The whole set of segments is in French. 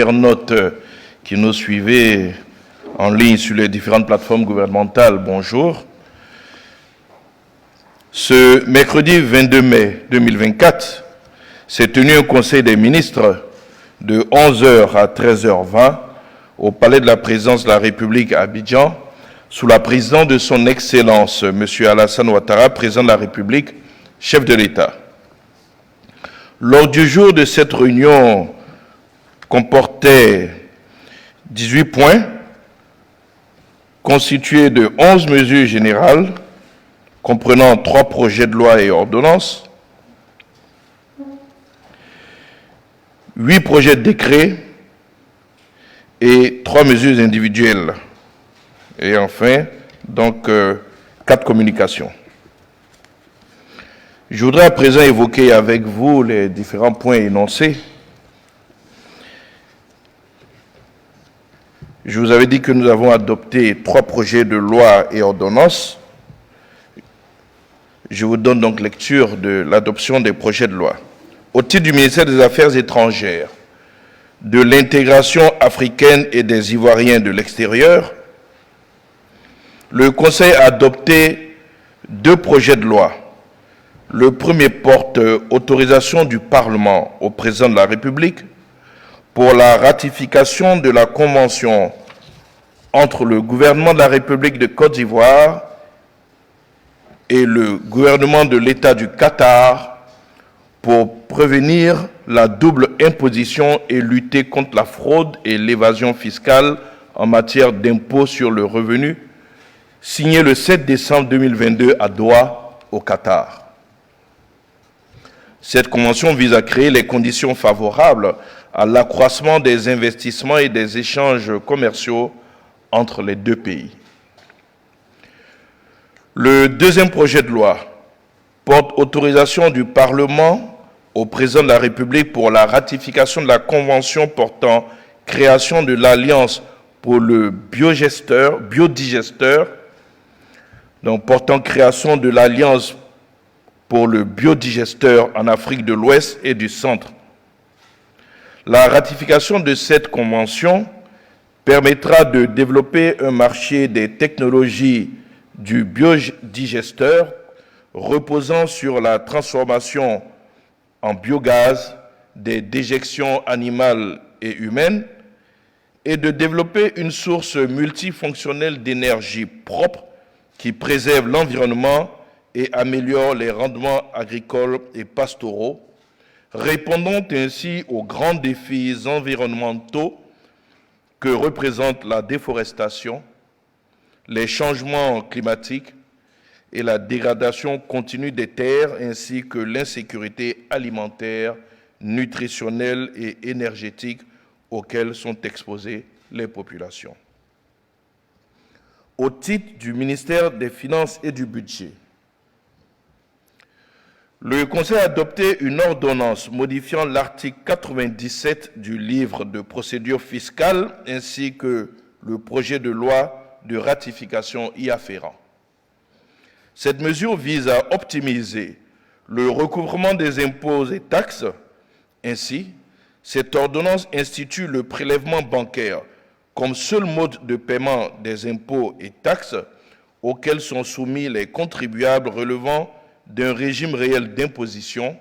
internautes qui nous suivez en ligne sur les différentes plateformes gouvernementales, bonjour. Ce mercredi 22 mai 2024 s'est tenu un conseil des ministres de 11h à 13h20 au Palais de la Présidence de la République à Abidjan, sous la présidence de son Excellence, M. Alassane Ouattara, président de la République, chef de l'État. L'ordre du jour de cette réunion comportait 18 points, constitués de 11 mesures générales, comprenant 3 projets de loi et ordonnances, 8 projets de décret et 3 mesures individuelles. Et enfin, donc, 4 communications. Je voudrais à présent évoquer avec vous les différents points énoncés. Je vous avais dit que nous avons adopté 3 projets de loi et ordonnances. Je vous donne donc lecture de l'adoption des projets de loi. Au titre du ministère des Affaires étrangères, de l'intégration africaine et des Ivoiriens de l'extérieur, le Conseil a adopté 2 projets de loi. Le premier porte autorisation du Parlement au président de la République pour la ratification de la Convention entre le gouvernement de la République de Côte d'Ivoire et le gouvernement de l'État du Qatar pour prévenir la double imposition et lutter contre la fraude et l'évasion fiscale en matière d'impôt sur le revenu, signé le 7 décembre 2022 à Doha, au Qatar. Cette convention vise à créer les conditions favorables à l'accroissement des investissements et des échanges commerciaux entre les 2 pays. Le deuxième projet de loi porte autorisation du Parlement au président de la République pour la ratification de la Convention portant création de l'Alliance pour le biodigesteur, donc portant création de l'Alliance pour le biodigesteur en Afrique de l'Ouest et du Centre. La ratification de cette convention permettra de développer un marché des technologies du biodigesteur reposant sur la transformation en biogaz des déjections animales et humaines et de développer une source multifonctionnelle d'énergie propre qui préserve l'environnement et améliore les rendements agricoles et pastoraux, répondant ainsi aux grands défis environnementaux que représentent la déforestation, les changements climatiques et la dégradation continue des terres, ainsi que l'insécurité alimentaire, nutritionnelle et énergétique auxquelles sont exposées les populations. Au titre du ministère des Finances et du Budget, le Conseil a adopté une ordonnance modifiant l'article 97 du livre de procédure fiscale ainsi que le projet de loi de ratification y afférent. Cette mesure vise à optimiser le recouvrement des impôts et taxes. Ainsi, cette ordonnance institue le prélèvement bancaire comme seul mode de paiement des impôts et taxes auxquels sont soumis les contribuables relevant d'un régime réel d'imposition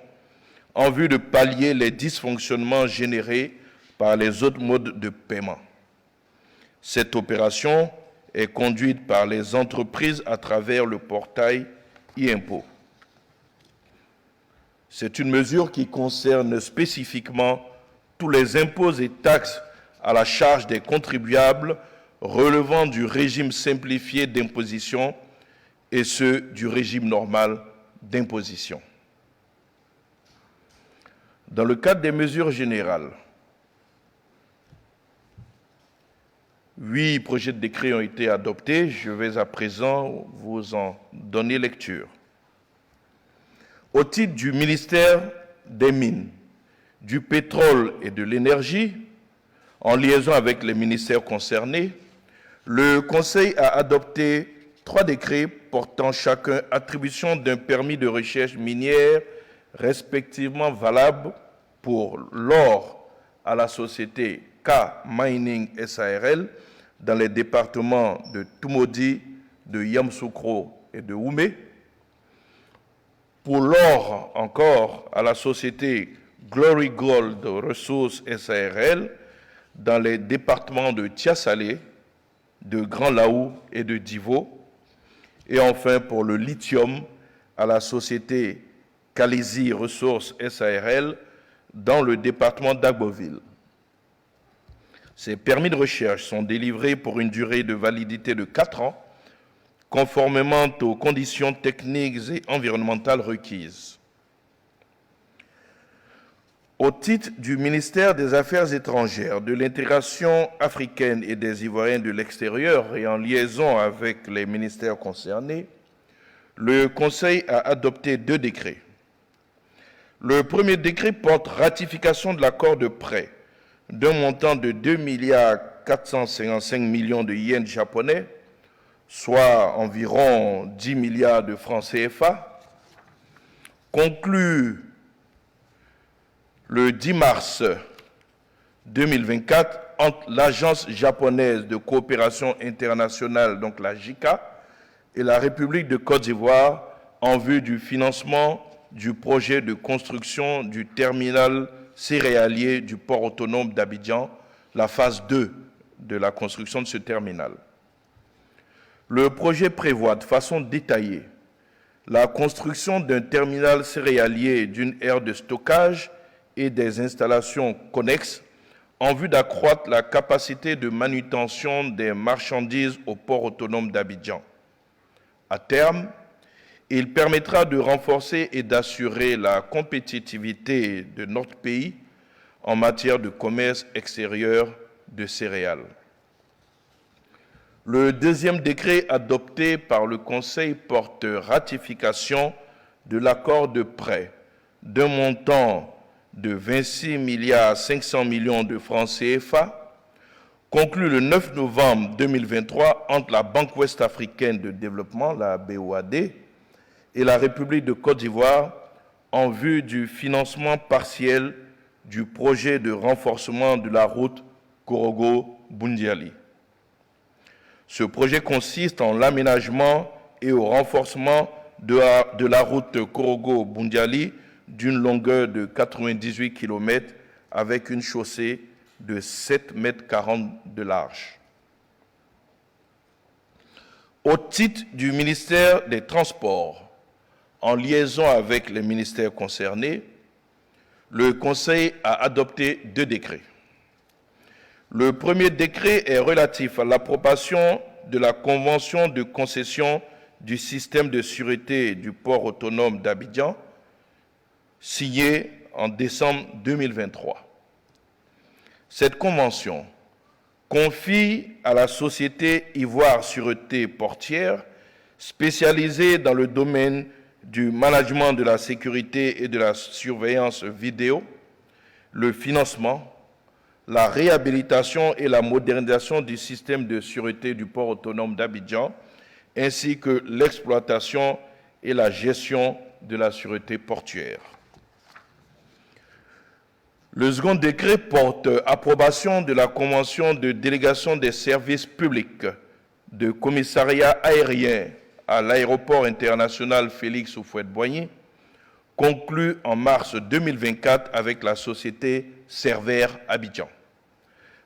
en vue de pallier les dysfonctionnements générés par les autres modes de paiement. Cette opération est conduite par les entreprises à travers le portail e-impôt. C'est une mesure qui concerne spécifiquement tous les impôts et taxes à la charge des contribuables relevant du régime simplifié d'imposition et ceux du régime normal d'imposition. Dans le cadre des mesures générales, 8 projets de décret ont été adoptés. Je vais à présent vous en donner lecture. Au titre du ministère des Mines, du Pétrole et de l'Énergie, en liaison avec les ministères concernés, le Conseil a adopté 3 décrets portant chacun attribution d'un permis de recherche minière respectivement valable pour l'or à la société K Mining SARL dans les départements de Tumodi, de Yamoussoukro et de Oumé. Pour l'or encore, à la société Glory Gold Resources SARL dans les départements de Tiasalé, de Grand Laou et de Divo. Et enfin pour le lithium, à la société Calisi Resources SARL dans le département d'Agboville. Ces permis de recherche sont délivrés pour une durée de validité de 4 ans, conformément aux conditions techniques et environnementales requises. Au titre du ministère des Affaires étrangères, de l'intégration africaine et des Ivoiriens de l'extérieur et en liaison avec les ministères concernés, le Conseil a adopté 2 décrets. Le premier décret porte ratification de l'accord de prêt d'un montant de 2,455 milliards de yens japonais, soit environ 10 milliards de francs CFA, conclu le 10 mars 2024 entre l'Agence japonaise de coopération internationale, donc la JICA, et la République de Côte d'Ivoire en vue du financement du projet de construction du terminal céréalier du port autonome d'Abidjan, la phase 2 de la construction de ce terminal. Le projet prévoit de façon détaillée la construction d'un terminal céréalier d'une aire de stockage et des installations connexes en vue d'accroître la capacité de manutention des marchandises au port autonome d'Abidjan. À terme, il permettra de renforcer et d'assurer la compétitivité de notre pays en matière de commerce extérieur de céréales. Le deuxième décret adopté par le Conseil porte ratification de l'accord de prêt d'un montant de 26,5 milliards de francs CFA, conclu le 9 novembre 2023 entre la Banque ouest-africaine de développement, la BOAD, et la République de Côte d'Ivoire en vue du financement partiel du projet de renforcement de la route Korogo-Boundiali. Ce projet consiste en l'aménagement et au renforcement de la route Korogo-Boundiali d'une longueur de 98 km avec une chaussée de 7,40 m de large. Au titre du ministère des Transports, en liaison avec les ministères concernés, le Conseil a adopté 2 décrets. Le premier décret est relatif à l'approbation de la Convention de concession du système de sûreté du port autonome d'Abidjan, signée en décembre 2023. Cette convention confie à la société Ivoire Sûreté Portière, spécialisée dans le domaine du management de la sécurité et de la surveillance vidéo, le financement, la réhabilitation et la modernisation du système de sûreté du port autonome d'Abidjan, ainsi que l'exploitation et la gestion de la sûreté portuaire. Le second décret porte approbation de la Convention de délégation des services publics de commissariat aérien à l'aéroport international Félix Houphouët-Boigny, conclu en mars 2024 avec la société Server Abidjan.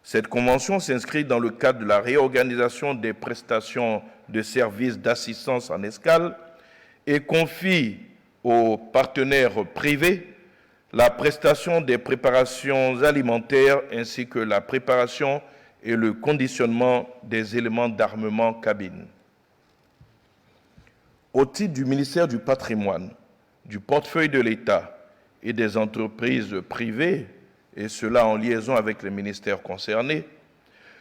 Cette convention s'inscrit dans le cadre de la réorganisation des prestations de services d'assistance en escale et confie aux partenaires privés la prestation des préparations alimentaires ainsi que la préparation et le conditionnement des éléments d'armement cabine. Au titre du ministère du Patrimoine, du portefeuille de l'État et des entreprises privées, et cela en liaison avec les ministères concernés,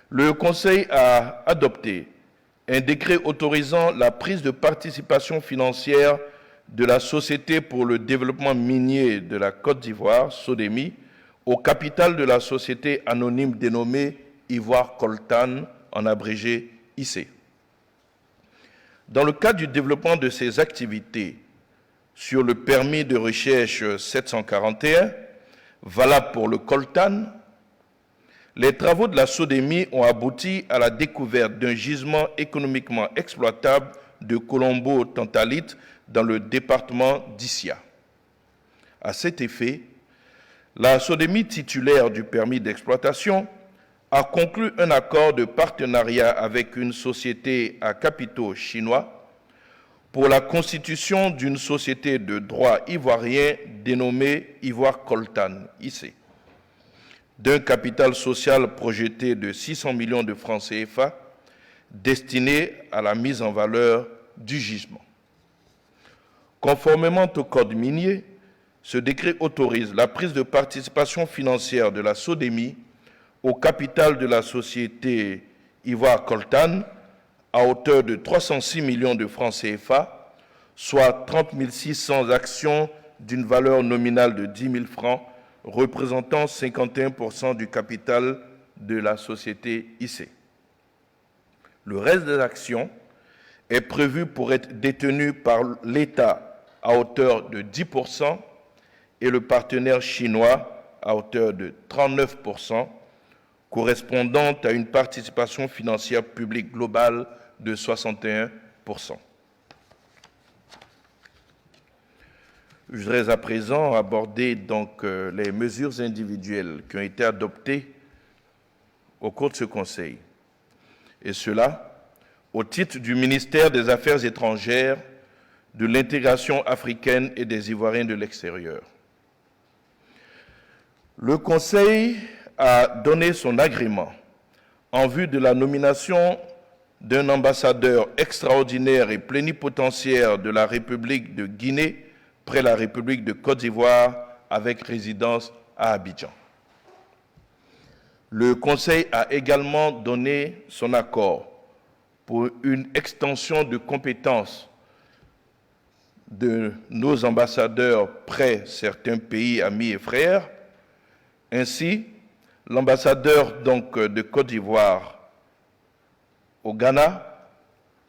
le Conseil a adopté un décret autorisant la prise de participation financière de la Société pour le développement minier de la Côte d'Ivoire, SODEMI, au capital de la société anonyme dénommée Ivoire Coltan, en abrégé IC. Dans le cadre du développement de ces activités sur le permis de recherche 741, valable pour le coltan, les travaux de la SODEMI ont abouti à la découverte d'un gisement économiquement exploitable de colombo-tantalite dans le département d'Issia. À cet effet, la SODEMI titulaire du permis d'exploitation a conclu un accord de partenariat avec une société à capitaux chinois pour la constitution d'une société de droit ivoirien dénommée Ivoire Coltan, IC, d'un capital social projeté de 600 millions de francs CFA destiné à la mise en valeur du gisement. Conformément au code minier, ce décret autorise la prise de participation financière de la SODEMI au capital de la société Ivoire Coltan à hauteur de 306 millions de francs CFA, soit 30 600 actions d'une valeur nominale de 10 000 francs, représentant 51% du capital de la société IC. Le reste des actions est prévu pour être détenu par l'État à hauteur de 10% et le partenaire chinois à hauteur de 39%, correspondant à une participation financière publique globale de 61%. Je voudrais à présent aborder donc les mesures individuelles qui ont été adoptées au cours de ce Conseil, et cela au titre du ministère des Affaires étrangères, de l'intégration africaine et des Ivoiriens de l'extérieur. Le Conseil a donné son agrément en vue de la nomination d'un ambassadeur extraordinaire et plénipotentiaire de la République de Guinée près la République de Côte d'Ivoire avec résidence à Abidjan. Le Conseil a également donné son accord pour une extension de compétences de nos ambassadeurs près certains pays amis et frères. Ainsi, l'ambassadeur de Côte d'Ivoire au Ghana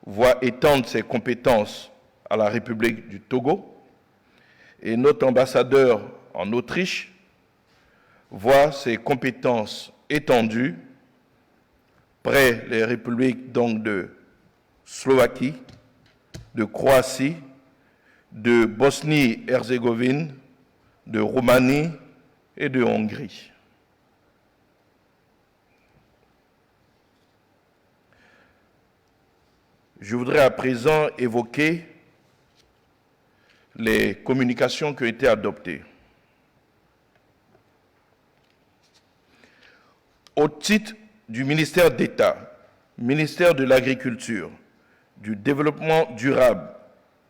voit étendre ses compétences à la République du Togo, et notre ambassadeur en Autriche voit ses compétences étendues près les républiques donc de Slovaquie, de Croatie, de Bosnie-Herzégovine, de Roumanie et de Hongrie. Je voudrais à présent évoquer les communications qui ont été adoptées. Au titre du ministère d'État, ministère de l'Agriculture, du Développement durable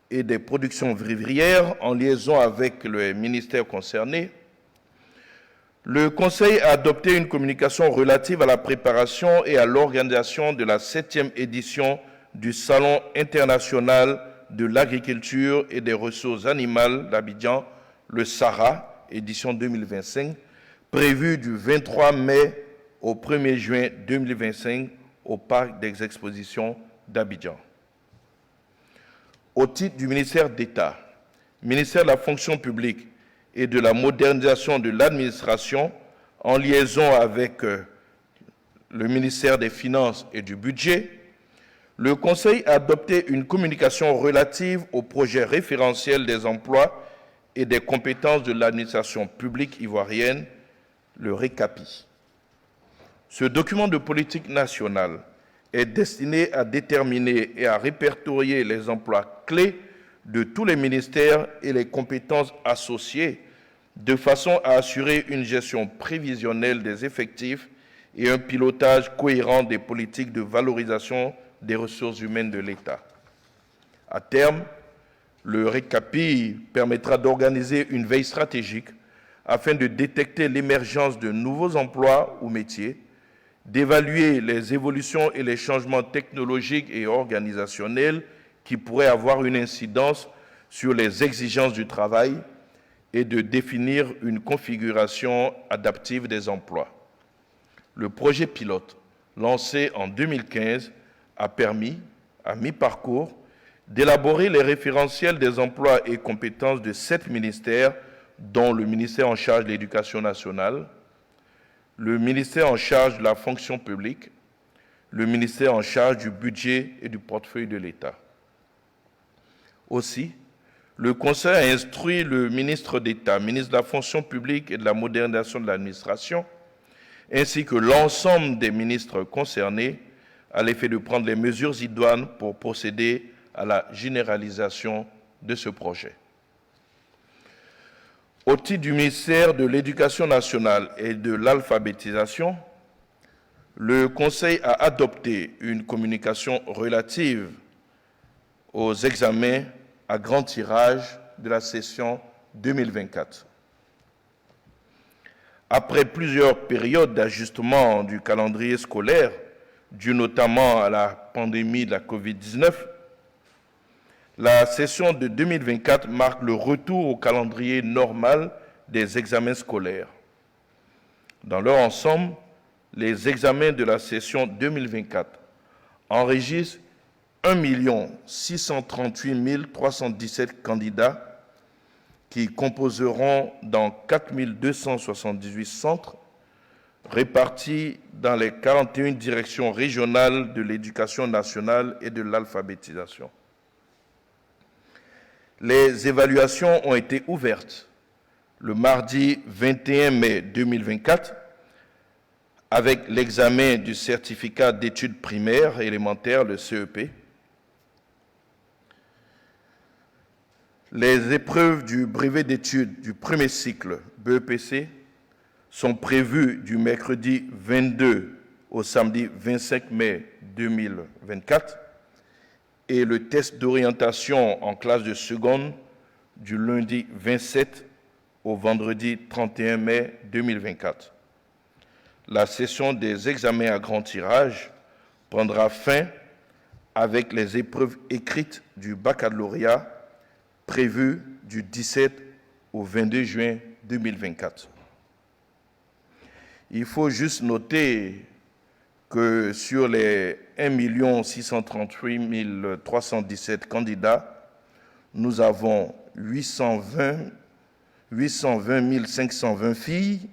et des productions vivrières, en liaison avec le ministère concerné, le Conseil a adopté une communication relative à la préparation et à l'organisation de la 7e édition du Salon international de l'agriculture et des ressources animales d'Abidjan, le SARA, édition 2025, prévue du 23 mai au 1er juin 2025 au Parc des Expositions d'Abidjan. Au titre du ministère d'État, ministère de la fonction publique et de la modernisation de l'administration, en liaison avec le ministère des Finances et du Budget, le Conseil a adopté une communication relative au projet référentiel des emplois et des compétences de l'administration publique ivoirienne, le RECAPI. Ce document de politique nationale est destiné à déterminer et à répertorier les emplois clés de tous les ministères et les compétences associées de façon à assurer une gestion prévisionnelle des effectifs et un pilotage cohérent des politiques de valorisation des ressources humaines de l'État. À terme, le RECAPI permettra d'organiser une veille stratégique afin de détecter l'émergence de nouveaux emplois ou métiers, d'évaluer les évolutions et les changements technologiques et organisationnels qui pourraient avoir une incidence sur les exigences du travail et de définir une configuration adaptive des emplois. Le projet pilote, lancé en 2015, a permis, à mi-parcours, d'élaborer les référentiels des emplois et compétences de 7 ministères, dont le ministère en charge de l'Éducation nationale, le ministère en charge de la fonction publique, le ministère en charge du budget et du portefeuille de l'État. Aussi, le Conseil a instruit le ministre d'État, ministre de la fonction publique et de la modernisation de l'administration, ainsi que l'ensemble des ministres concernés, à l'effet de prendre les mesures idoines pour procéder à la généralisation de ce projet. Au titre du ministère de l'Éducation nationale et de l'alphabétisation, le Conseil a adopté une communication relative aux examens à grand tirage de la session 2024. Après plusieurs périodes d'ajustement du calendrier scolaire, dû notamment à la pandémie de la COVID-19, la session de 2024 marque le retour au calendrier normal des examens scolaires. Dans leur ensemble, les examens de la session 2024 enregistrent 1 638 317 candidats qui composeront dans 4 278 centres répartis dans les 41 directions régionales de l'éducation nationale et de l'alphabétisation. Les évaluations ont été ouvertes le mardi 21 mai 2024 avec l'examen du certificat d'études primaires et élémentaires, le CEP. Les épreuves du brevet d'études du premier cycle BEPC sont prévues du mercredi 22 au samedi 25 mai 2024 et le test d'orientation en classe de seconde du lundi 27 au vendredi 31 mai 2024. La session des examens à grand tirage prendra fin avec les épreuves écrites du baccalauréat prévues du 17 au 22 juin 2024. Il faut juste noter que sur les 1 638 317 candidats, nous avons 820 520 filles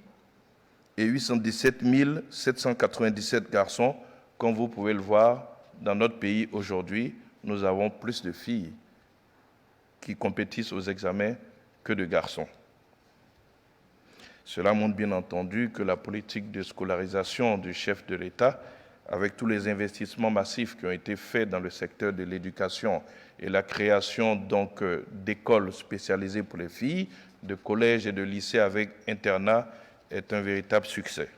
et 817 797 garçons. Comme vous pouvez le voir, dans notre pays aujourd'hui, nous avons plus de filles qui compétissent aux examens que de garçons. Cela montre bien entendu que la politique de scolarisation du chef de l'État, avec tous les investissements massifs qui ont été faits dans le secteur de l'éducation et la création donc d'écoles spécialisées pour les filles, de collèges et de lycées avec internat, est un véritable succès.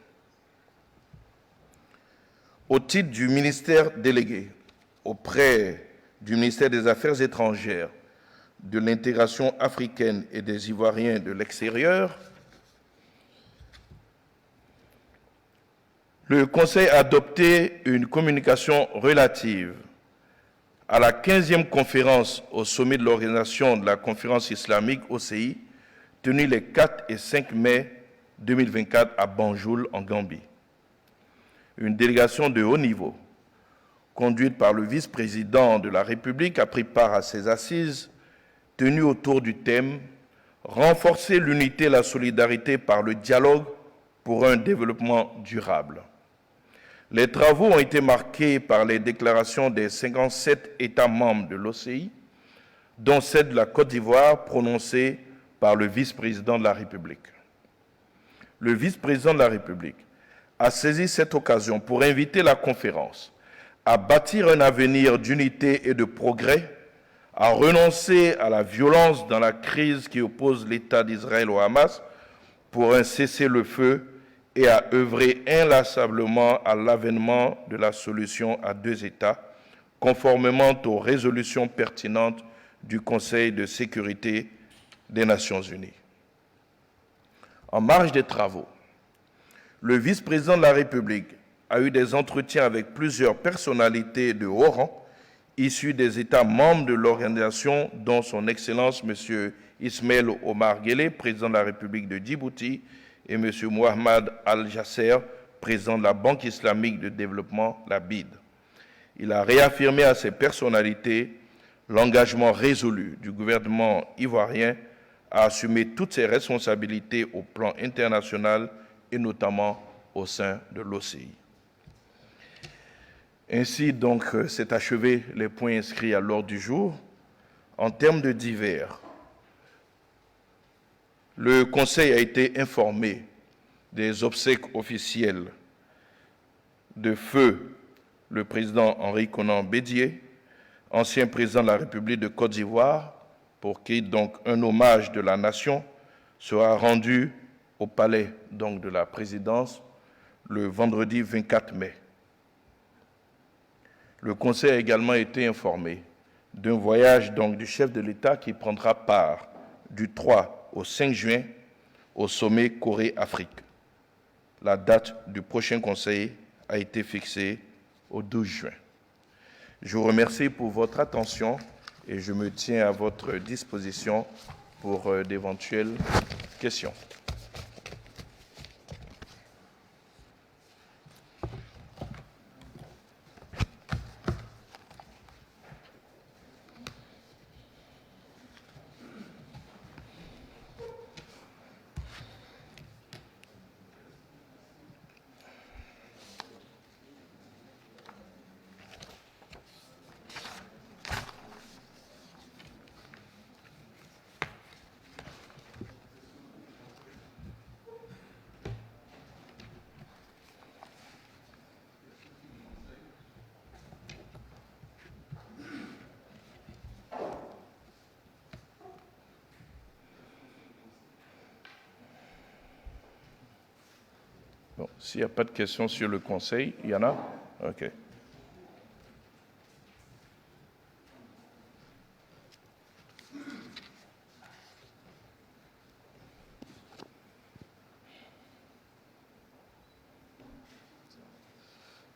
Au titre du ministère délégué auprès du ministère des Affaires étrangères, de l'intégration africaine et des Ivoiriens de l'extérieur, le Conseil a adopté une communication relative à la 15e conférence au sommet de l'Organisation de la Conférence islamique OCI, tenue les 4 et 5 mai 2024 à Banjul, en Gambie. Une délégation de haut niveau, conduite par le vice-président de la République, a pris part à ces assises, tenues autour du thème « Renforcer l'unité et la solidarité par le dialogue pour un développement durable ». Les travaux ont été marqués par les déclarations des 57 États membres de l'OCI, dont celle de la Côte d'Ivoire prononcée par le vice-président de la République. Le vice-président de la République a saisi cette occasion pour inviter la conférence à bâtir un avenir d'unité et de progrès, à renoncer à la violence dans la crise qui oppose l'État d'Israël au Hamas pour un cessez-le-feu et à œuvrer inlassablement à l'avènement de la solution à deux États, conformément aux résolutions pertinentes du Conseil de sécurité des Nations unies. En marge des travaux, le vice-président de la République a eu des entretiens avec plusieurs personnalités de haut rang issues des États membres de l'organisation, dont son Excellence M. Ismaël Omar Guelleh, président de la République de Djibouti, et M. Mohamed Al-Jasser, président de la Banque islamique de développement, la BID. Il a réaffirmé à ces personnalités l'engagement résolu du gouvernement ivoirien à assumer toutes ses responsabilités au plan international et notamment au sein de l'OCI. Ainsi, donc, s'est achevé les points inscrits à l'ordre du jour. En termes de divers, le Conseil a été informé des obsèques officielles de feu le président Henri Konan Bédié, ancien président de la République de Côte d'Ivoire, pour qui donc un hommage de la nation sera rendu au palais donc, de la présidence le vendredi 24 mai. Le Conseil a également été informé d'un voyage donc, du chef de l'État qui prendra part du 3 au 5 juin au sommet Corée-Afrique. La date du prochain Conseil a été fixée au 12 juin. Je vous remercie pour votre attention et je me tiens à votre disposition pour d'éventuelles questions. Bon, s'il n'y a pas de questions sur le Conseil, il y en a? OK.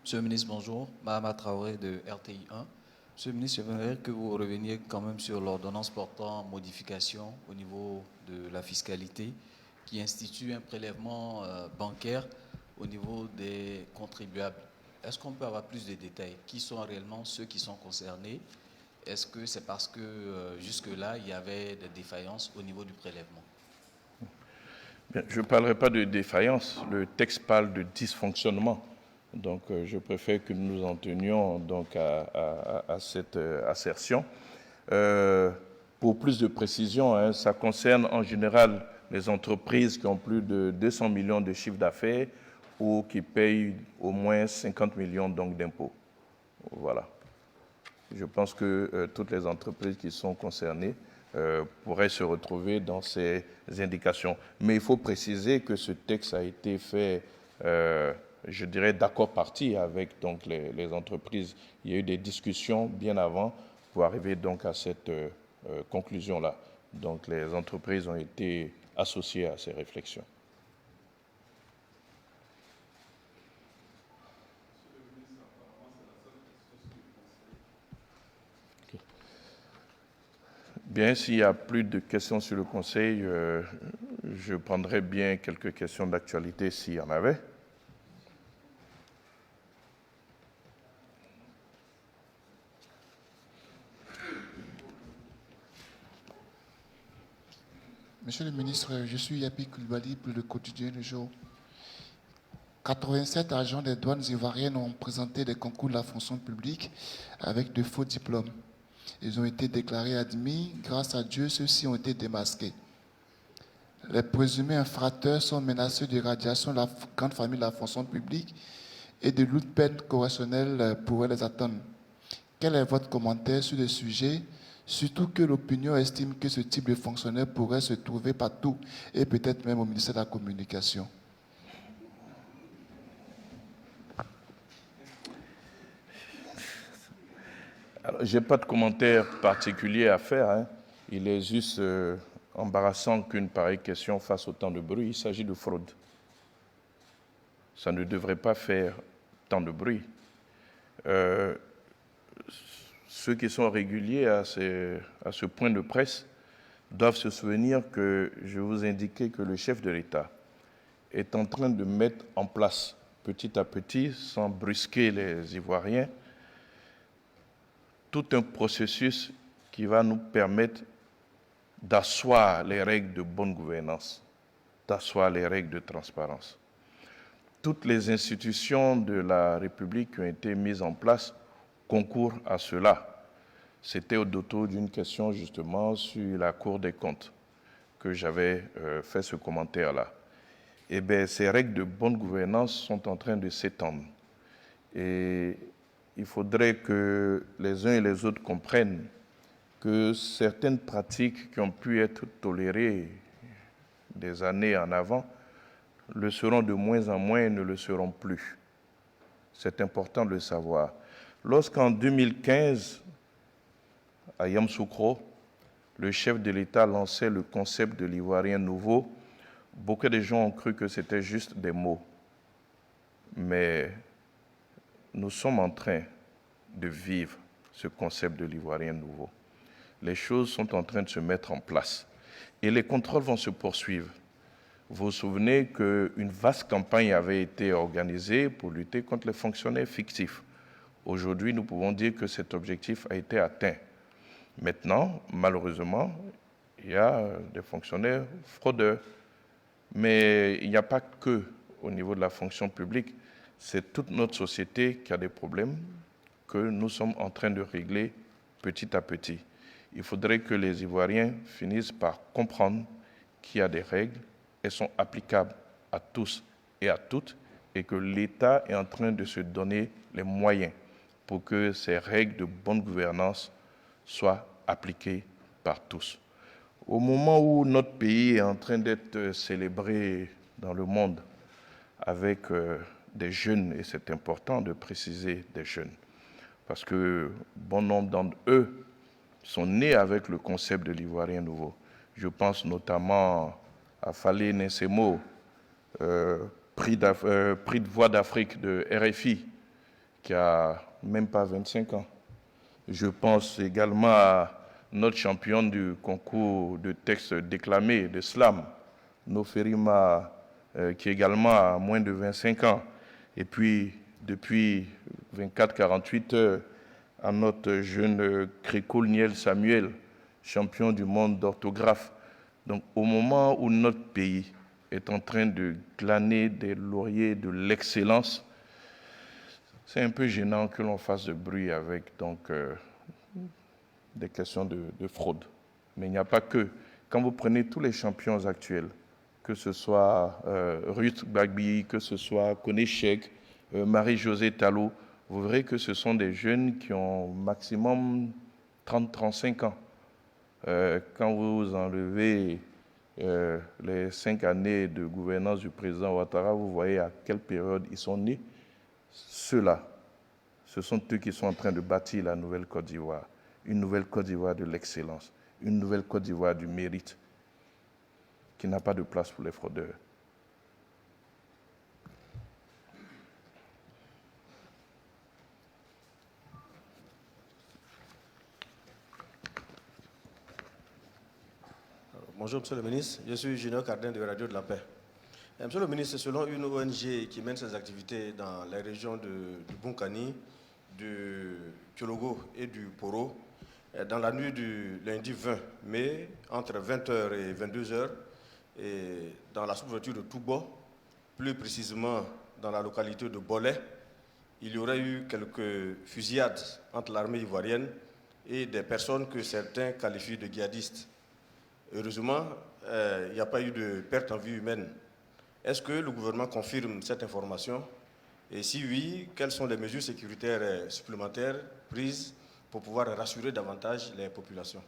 Monsieur le ministre, bonjour. Mahama Traoré de RTI 1. Monsieur le ministre, j'aimerais que vous reveniez quand même sur l'ordonnance portant modification au niveau de la fiscalité qui institue un prélèvement bancaire au niveau des contribuables. Est-ce qu'on peut avoir plus de détails? Qui sont réellement ceux qui sont concernés? Est-ce que c'est parce que jusque-là, il y avait des défaillances au niveau du prélèvement? Bien, je ne parlerai pas de défaillance. Le texte parle de dysfonctionnement. Donc, je préfère que nous en tenions donc, à cette assertion. Pour plus de précision, hein, ça concerne en général les entreprises qui ont plus de 200 millions de chiffre d'affaires ou qui payent au moins 50 millions d'impôts. Voilà. Je pense que toutes les entreprises qui sont concernées pourraient se retrouver dans ces indications. Mais il faut préciser que ce texte a été fait, je dirais, d'accord parti avec donc, les entreprises. Il y a eu des discussions bien avant pour arriver donc à cette conclusion-là. Donc les entreprises ont été associées à ces réflexions. Bien, s'il n'y a plus de questions sur le Conseil, je prendrai bien quelques questions d'actualité s'il y en avait. Monsieur le ministre, je suis Yapi Koulibaly pour le quotidien Le Jour. 87 agents des douanes ivoiriennes ont présenté des concours de la fonction publique avec de faux diplômes. Ils ont été déclarés admis. Grâce à Dieu, ceux-ci ont été démasqués. Les présumés infracteurs sont menacés de radiation de la grande famille de la fonction publique et de lourdes peines correctionnelles pourraient les attendre. Quel est votre commentaire sur le sujet, surtout que l'opinion estime que ce type de fonctionnaire pourrait se trouver partout et peut-être même au ministère de la Communication? Je n'ai pas de commentaire particulier à faire. Hein. Il est juste embarrassant qu'une pareille question fasse autant de bruit. Il s'agit de fraude. Ça ne devrait pas faire tant de bruit. Ceux qui sont réguliers à ce point de presse doivent se souvenir que je vous indiquais que le chef de l'État est en train de mettre en place petit à petit, sans brusquer les Ivoiriens, tout un processus qui va nous permettre d'asseoir les règles de bonne gouvernance, d'asseoir les règles de transparence. toutes les institutions de la République qui ont été mises en place concourent à cela. C'était autour d'une question justement sur la Cour des comptes que j'avais fait ce commentaire-là. Eh bien, ces règles de bonne gouvernance sont en train de s'étendre. Et il faudrait que les uns et les autres comprennent que certaines pratiques qui ont pu être tolérées des années en avant le seront de moins en moins et ne le seront plus. C'est important de le savoir. Lorsqu'en 2015, à Yamoussoukro, le chef de l'État lançait le concept de l'Ivoirien nouveau, beaucoup de gens ont cru que c'était juste des mots. Mais nous sommes en train de vivre ce concept de l'Ivoirien nouveau. Les choses sont en train de se mettre en place et les contrôles vont se poursuivre. Vous vous souvenez qu'une vaste campagne avait été organisée pour lutter contre les fonctionnaires fictifs. Aujourd'hui, nous pouvons dire que cet objectif a été atteint. Maintenant, malheureusement, il y a des fonctionnaires fraudeurs. Mais il n'y a pas que au niveau de la fonction publique, c'est toute notre société qui a des problèmes que nous sommes en train de régler petit à petit. Il faudrait que les Ivoiriens finissent par comprendre qu'il y a des règles, elles sont applicables à tous et à toutes, et que l'État est en train de se donner les moyens pour que ces règles de bonne gouvernance soient appliquées par tous. Au moment où notre pays est en train d'être célébré dans le monde avec des jeunes, et c'est important de préciser des jeunes, parce que bon nombre d'entre eux sont nés avec le concept de l'Ivoirien nouveau. Je pense notamment à Fallé Nessemo, prix de voix d'Afrique de RFI, qui a même pas 25 ans. Je pense également à notre championne du concours de textes déclamés de slam, Noferima, qui également a moins de 25 ans. Et puis, depuis 24-48 heures, à notre jeune Crécoul Niel Samuel, champion du monde d'orthographe. Donc, au moment où notre pays est en train de glaner des lauriers de l'excellence, c'est un peu gênant que l'on fasse de bruit avec des questions de fraude. Mais il n'y a pas que. Quand vous prenez tous les champions actuels, que ce soit Ruth Gbagbi, que ce soit Koné Chek, Marie-Josée Talot, vous verrez que ce sont des jeunes qui ont maximum 30-35 ans. Quand vous enlevez les 5 années de gouvernance du président Ouattara, vous voyez à quelle période ils sont nés. Ceux-là, ce sont eux qui sont en train de bâtir la nouvelle Côte d'Ivoire. Une nouvelle Côte d'Ivoire de l'excellence, une nouvelle Côte d'Ivoire du mérite, qui n'a pas de place pour les fraudeurs. Bonjour, Monsieur le ministre. Je suis Junior Cardin de Radio de la Paix. Monsieur le ministre, selon une ONG qui mène ses activités dans les régions du Bunkani, du Tiologo et du Poro, dans la nuit du lundi 20 mai, entre 20h et 22h, et dans la sous-préfecture de Toubo, plus précisément dans la localité de Bolet, il y aurait eu quelques fusillades entre l'armée ivoirienne et des personnes que certains qualifient de djihadistes. Heureusement, il n'y a pas eu de perte en vie humaine. Est-ce que le gouvernement confirme cette information? Et si oui, quelles sont les mesures sécuritaires supplémentaires prises pour pouvoir rassurer davantage les populations?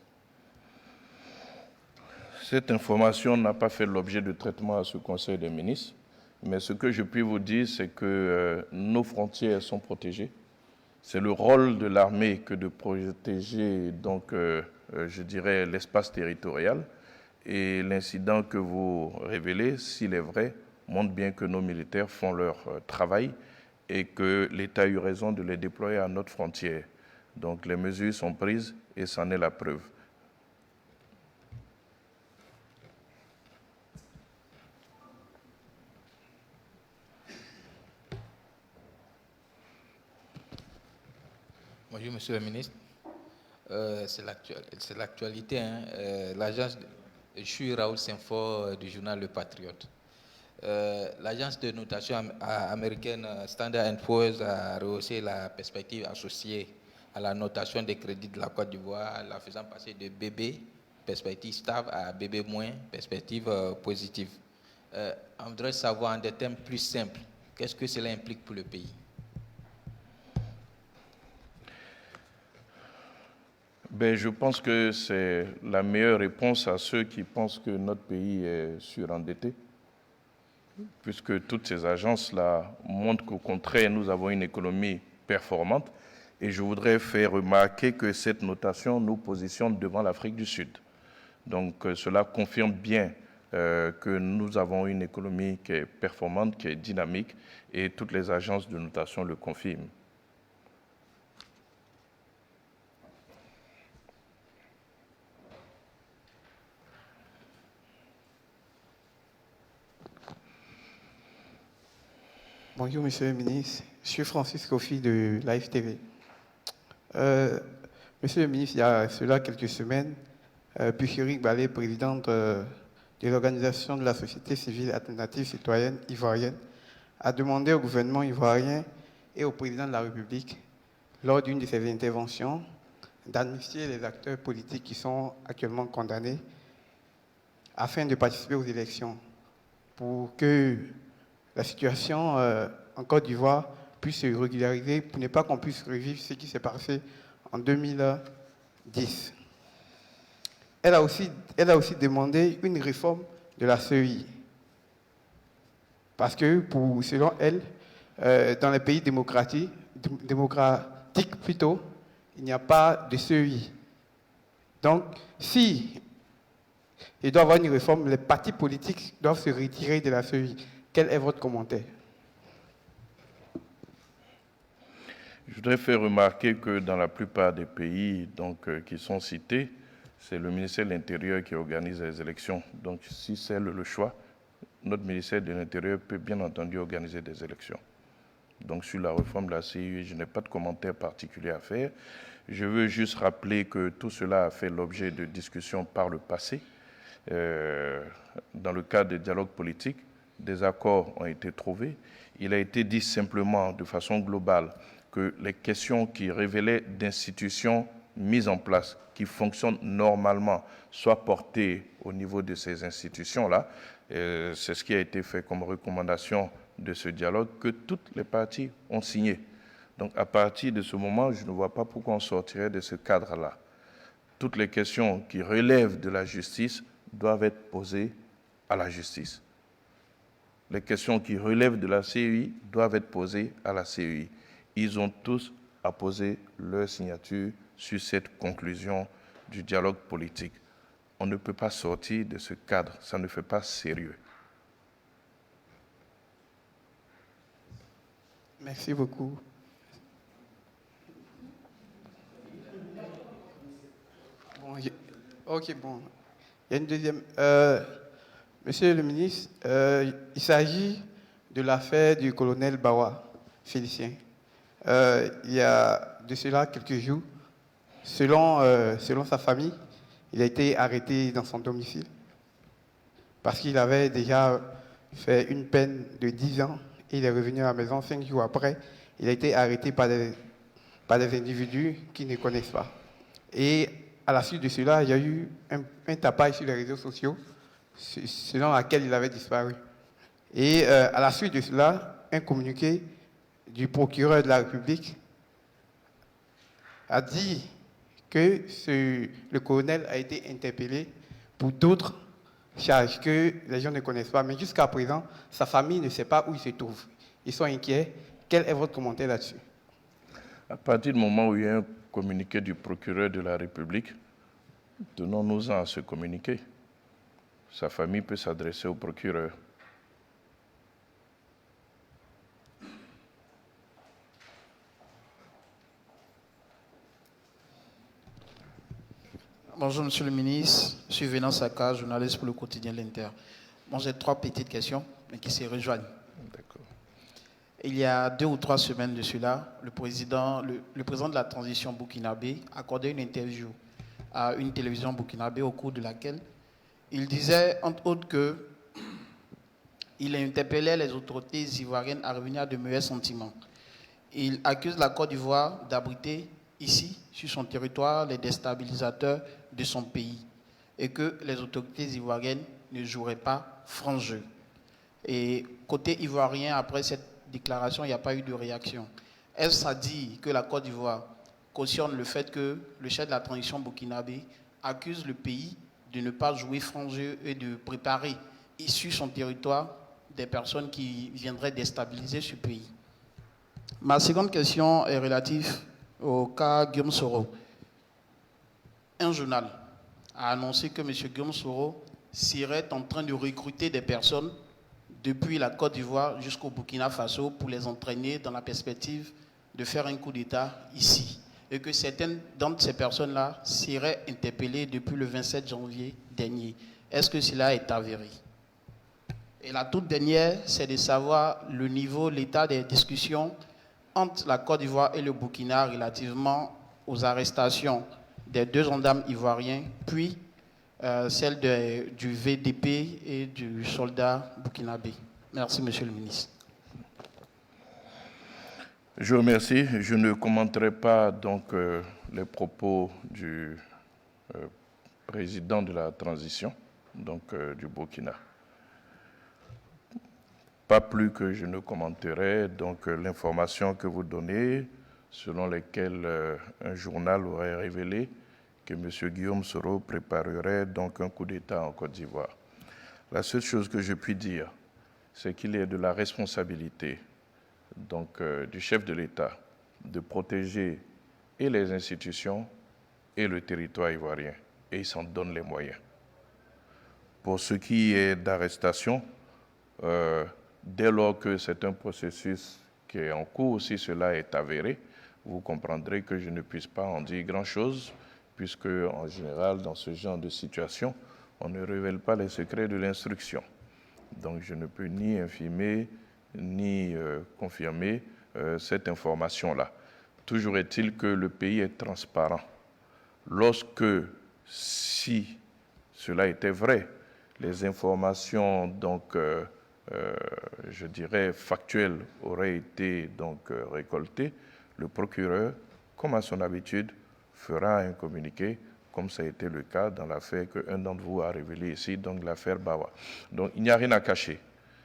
Cette information n'a pas fait l'objet de traitement à ce Conseil des ministres, mais ce que je puis vous dire, c'est que nos frontières sont protégées. C'est le rôle de l'armée que de protéger, donc, je dirais, l'espace territorial. Et l'incident que vous révélez, s'il est vrai, montre bien que nos militaires font leur travail et que l'État a eu raison de les déployer à notre frontière. Donc les mesures sont prises et c'en est la preuve. Bonjour, Monsieur le ministre. C'est l'actualité. L'agence, je suis Raoul Saint-Fort du journal Le Patriote. L'agence de notation américaine Standard & Poor's a rehaussé la perspective associée à la notation des crédits de la Côte d'Ivoire, la faisant passer de BB, perspective stable, à BB-, perspective positive. On voudrait savoir en des termes plus simples, qu'est-ce que cela implique pour le pays? Je pense que c'est la meilleure réponse à ceux qui pensent que notre pays est surendetté, puisque toutes ces agences-là montrent qu'au contraire, nous avons une économie performante. Et je voudrais faire remarquer que cette notation nous positionne devant l'Afrique du Sud. Donc cela confirme bien que nous avons une économie qui est performante, qui est dynamique, et toutes les agences de notation le confirment. Bonjour, Monsieur le ministre. Je suis Francis Kofi de Live TV. Monsieur le ministre, il y a cela quelques semaines, Puchéric Balé, présidente de l'Organisation de la société civile alternative citoyenne ivoirienne, a demandé au gouvernement ivoirien et au président de la République, lors d'une de ses interventions, d'amnistier les acteurs politiques qui sont actuellement condamnés afin de participer aux élections, pour que la situation en Côte d'Ivoire puisse se régulariser, pour ne pas qu'on puisse revivre ce qui s'est passé en 2010. Elle a aussi demandé une réforme de la CEI. Parce que, selon elle, dans les pays démocratiques plutôt, il n'y a pas de CEI. Donc, si il doit y avoir une réforme, les partis politiques doivent se retirer de la CEI. Quel est votre commentaire? Je voudrais faire remarquer que dans la plupart des pays qui sont cités, c'est le ministère de l'Intérieur qui organise les élections. Donc, si c'est le choix, notre ministère de l'Intérieur peut bien entendu organiser des élections. Donc, sur la réforme de la CEI, je n'ai pas de commentaire particulier à faire. Je veux juste rappeler que tout cela a fait l'objet de discussions par le passé. Dans le cadre des dialogues politiques, des accords ont été trouvés. Il a été dit simplement, de façon globale, que les questions qui révélaient d'institutions mises en place, qui fonctionnent normalement, soient portées au niveau de ces institutions-là. C'est ce qui a été fait comme recommandation de ce dialogue que toutes les parties ont signé. Donc à partir de ce moment, je ne vois pas pourquoi on sortirait de ce cadre-là. Toutes les questions qui relèvent de la justice doivent être posées à la justice. Les questions qui relèvent de la CEI doivent être posées à la CEI. Ils ont tous apposé leur signature sur cette conclusion du dialogue politique. On ne peut pas sortir de ce cadre, ça ne fait pas sérieux. Merci beaucoup. Bon. Il y a une deuxième. Monsieur le ministre, il s'agit de l'affaire du colonel Bawa, Félicien. Il y a de cela quelques jours, selon sa famille, il a été arrêté dans son domicile parce qu'il avait déjà fait une peine de 10 ans et il est revenu à la maison 5 jours après. Il a été arrêté par des individus qui ne connaissent pas. Et à la suite de cela, il y a eu un tapage sur les réseaux sociaux selon laquelle il avait disparu. Et à la suite de cela, un communiqué du procureur de la République a dit que le colonel a été interpellé pour d'autres charges que les gens ne connaissent pas. Mais jusqu'à présent, sa famille ne sait pas où il se trouve. Ils sont inquiets. Quel est votre commentaire là-dessus? À partir du moment où il y a un communiqué du procureur de la République, tenons-nous-en à ce communiqué. Sa famille peut s'adresser au procureur. Bonjour, Monsieur le ministre. Je suis Venant Saka, journaliste pour le quotidien L'Inter. Bon, j'ai 3 petites questions, mais qui se rejoignent. D'accord. Il y a 2 ou 3 semaines de cela, le président de la transition burkinabé accordait une interview à une télévision burkinabé au cours de laquelle il disait, entre autres, que il interpellait les autorités ivoiriennes à revenir à de meilleurs sentiments. Il accuse la Côte d'Ivoire d'abriter ici, sur son territoire, les déstabilisateurs de son pays et que les autorités ivoiriennes ne joueraient pas franc jeu. Et côté ivoirien, après cette déclaration, il n'y a pas eu de réaction. Est-ce à dire que la Côte d'Ivoire cautionne le fait que le chef de la transition burkinabé accuse le pays de ne pas jouer franc jeu et de préparer sur son territoire des personnes qui viendraient déstabiliser ce pays? Ma seconde question est relative au cas Guillaume Soro. Un journal a annoncé que M. Guillaume Soro serait en train de recruter des personnes depuis la Côte d'Ivoire jusqu'au Burkina Faso pour les entraîner dans la perspective de faire un coup d'État ici. Et que certaines d'entre ces personnes-là seraient interpellées depuis le 27 janvier dernier. Est-ce que cela est avéré? Et la toute dernière, c'est de savoir le niveau, l'état des discussions entre la Côte d'Ivoire et le Burkina relativement aux arrestations des 2 gendarmes ivoiriens, puis celle du VDP et du soldat burkinabé. Merci, Monsieur le ministre. Je vous remercie. Je ne commenterai pas donc les propos du président de la transition, donc du Burkina. Pas plus que je ne commenterai donc l'information que vous donnez, selon laquelle un journal aurait révélé que M. Guillaume Soro préparerait donc un coup d'État en Côte d'Ivoire. La seule chose que je puis dire, c'est qu'il est de la responsabilité donc, du chef de l'État de protéger et les institutions et le territoire ivoirien, et il s'en donne les moyens. Pour ce qui est d'arrestation, dès lors que c'est un processus qui est en cours, si cela est avéré, vous comprendrez que je ne puisse pas en dire grand-chose, puisque, en général, dans ce genre de situation, on ne révèle pas les secrets de l'instruction. Donc, je ne peux ni infirmer, ni confirmer cette information-là. Toujours est-il que le pays est transparent. Lorsque, si cela était vrai, les informations, donc, je dirais, factuelles auraient été donc récoltées, le procureur, comme à son habitude, fera un communiqué, comme ça a été le cas dans l'affaire qu'un d'entre vous a révélé ici, donc l'affaire Bawa. Donc il n'y a rien à cacher,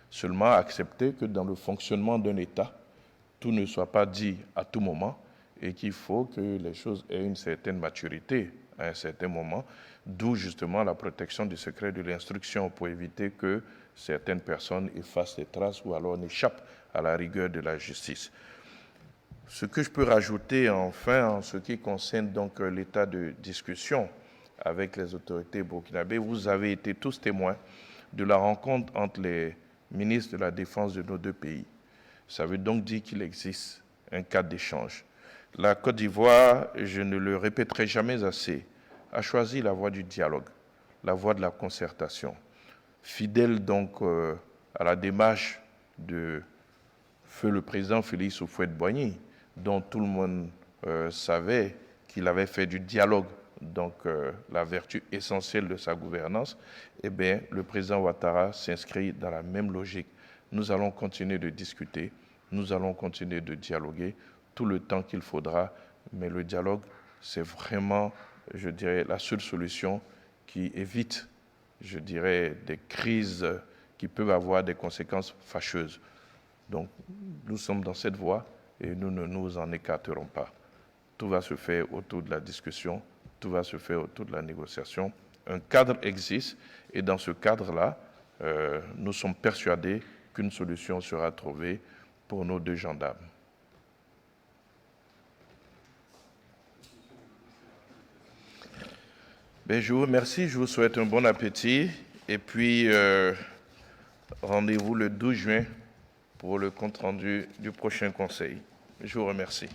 seulement accepter que dans le fonctionnement d'un État, tout ne soit pas dit à tout moment et qu'il faut que les choses aient une certaine maturité à un certain moment, d'où justement la protection du secret de l'instruction pour éviter que certaines personnes effacent les traces ou alors n'échappent à la rigueur de la justice. Ce que je peux rajouter enfin en ce qui concerne donc l'état de discussion avec les autorités burkinabées, vous avez été tous témoins de la rencontre entre les ministres de la Défense de nos 2 pays. Ça veut donc dire qu'il existe un cadre d'échange. La Côte d'Ivoire, je ne le répéterai jamais assez, a choisi la voie du dialogue, la voie de la concertation. Fidèle donc à la démarche de feu le président Félix Houphouët-Boigny, dont tout le monde savait qu'il avait fait du dialogue donc la vertu essentielle de sa gouvernance, eh bien, le président Ouattara s'inscrit dans la même logique. Nous allons continuer de discuter, nous allons continuer de dialoguer tout le temps qu'il faudra, mais le dialogue, c'est vraiment, je dirais, la seule solution qui évite, je dirais, des crises qui peuvent avoir des conséquences fâcheuses. Donc, nous sommes dans cette voie et nous ne nous en écarterons pas. Tout va se faire autour de la discussion, tout va se faire autour de la négociation. Un cadre existe et dans ce cadre-là, nous sommes persuadés qu'une solution sera trouvée pour nos 2 gendarmes. Bien, je vous remercie, je vous souhaite un bon appétit et puis rendez-vous le 12 juin pour le compte-rendu du prochain conseil. Je vous remercie.